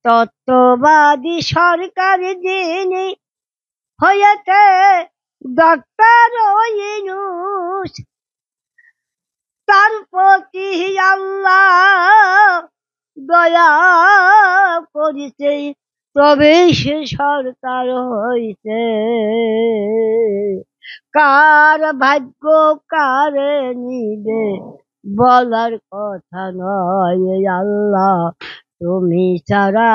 তত্ত্ববাদী সরকার যিনি হয়েছে ডক্টর ইউনূস, তার প্রতি আল্লাহ দয়া করিছে, প্রবেশ সরকার হইছে। কার ভাগ্য কারে নিবে বলার কথা নয়, আল্লাহ তুমি ছাড়া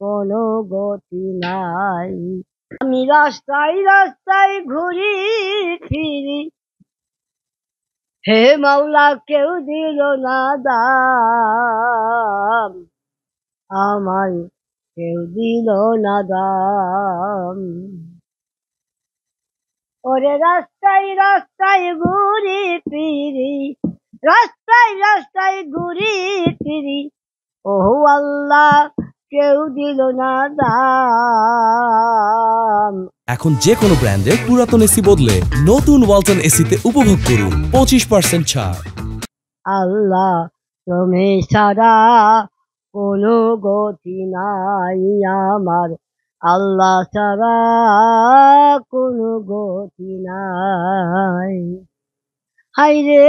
কোনো গতি নাই। আমি রাস্তায় রাস্তায় ঘুরি ফিরি, হে মাওলা কেউ দিল না দাম, আমায় কেউ দিল না দাম। ওরে রাস্তায় রাস্তায় ঘুরি ফিরি, রাস্তায় রাস্তায় ঘুরি ফিরি, ও আল্লাহ কেউ দিল না দাম। এখন যে কোনো ব্র্যান্ডের পুরাতন এসি বদলে নতুন ওয়ালটন এসিতে উপভোগ করুন 25% ছাড়। আল্লাহ তুমি ছাড়া কোনো গতি নাই আমার, আল্লাহ ছাড়া কোনো গতি নাই। হায়রে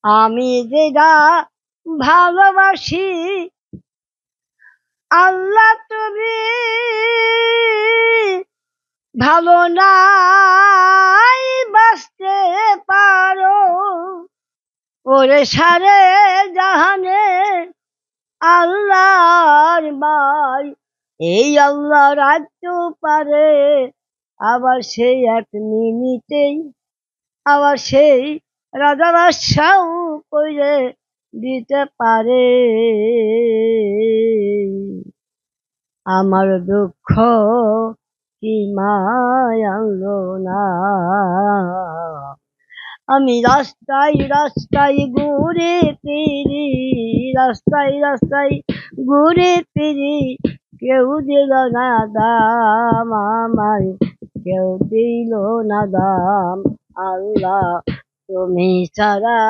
আমি যেটা ভালোবাসি আল্লাহ তুমি ভালো নাই বাঁচতে পারো। ওরে সারে জাহানে আল্লাহর ভাই, এই আল্লাহ রাজ্য পারে, আবার সেই এক মিনিটেই আবার সেই রাজা বাদশাও কইরে দিতে পারে। আমার দুঃখ কি মায়ালো না, আমি রাস্তায় রাস্তায় ঘুরে ফিরি, রাস্তায় রাস্তায় ঘুরে ফিরি, কেউ দিল না দাম, আমায় কেউ দিল না দাম। আল্লাহ তুমি ছাড়া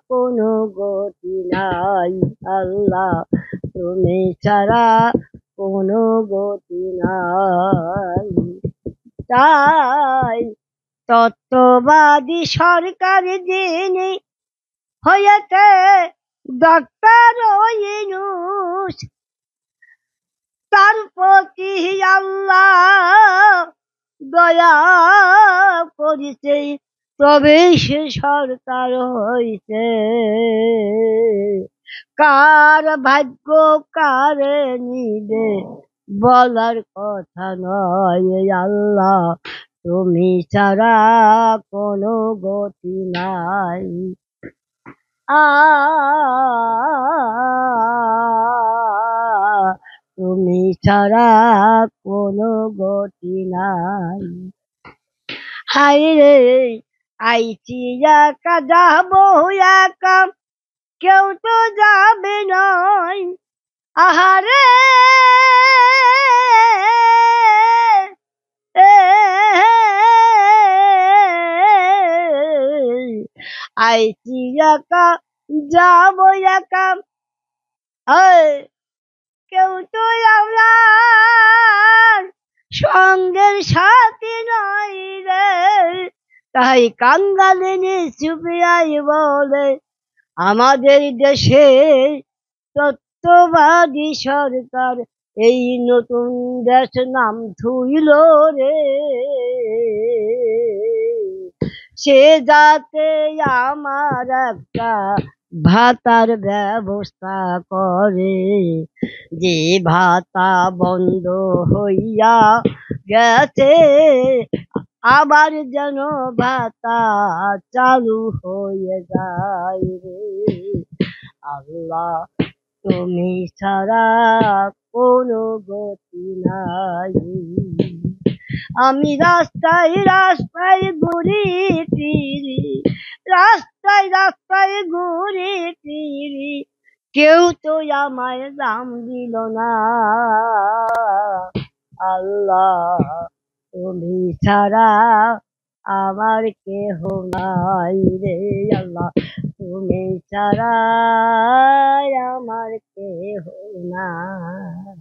কোনো গতি নাই, আল্লাহ তুমি ছাড়া কোনো গতি নাই। তাই তত্ত্ববাদী সরকার যিনি হয়েছে ডক্টর ইউনূস, তার প্রতি আল্লাহ দয়া করিছে, প্রবেশ সরকার হইছে। কার ভাগ্য কারে নিবে বলার কথা নয়, আল্লাহ তুমি ছাড়া কোনো গতি নাই। তুমি ছাড়া কোনো গতি নাই। হায়রে আইছি একা যাবো একা, কেউ তো যাবে নয়। আহারে আইছি একা যাবো একা, কেউ তো আমার সঙ্গের সাথী নয় রে। তাই কাঙ্গালিনী চুপিয়াই বলে আমাদের দেশে তত্ত্ববাদী সরকার এই নতুন দেশ নাম থুইল রে। সে যাতে আমার একটা ভাতার ব্যবস্থা করে, যে ভাতা বন্ধ হইয়া গেছে আবার যেন ভাতা চালু হয়ে যায় রে। আল্লাহ তুমি ছাড়া কোনো গতি নাই। আমি রাস্তায় রাস্তায় ঘুরি ফিরি, রাস্তায় রাস্তায় ঘুরি ফিরি, কেউ তো আমায় দাম দিল না। আল্লাহ তুমি ছাড়া আমার কেহ নাই রে, আল্লাহ তুমি ছাড়া আমার কেহ নাই।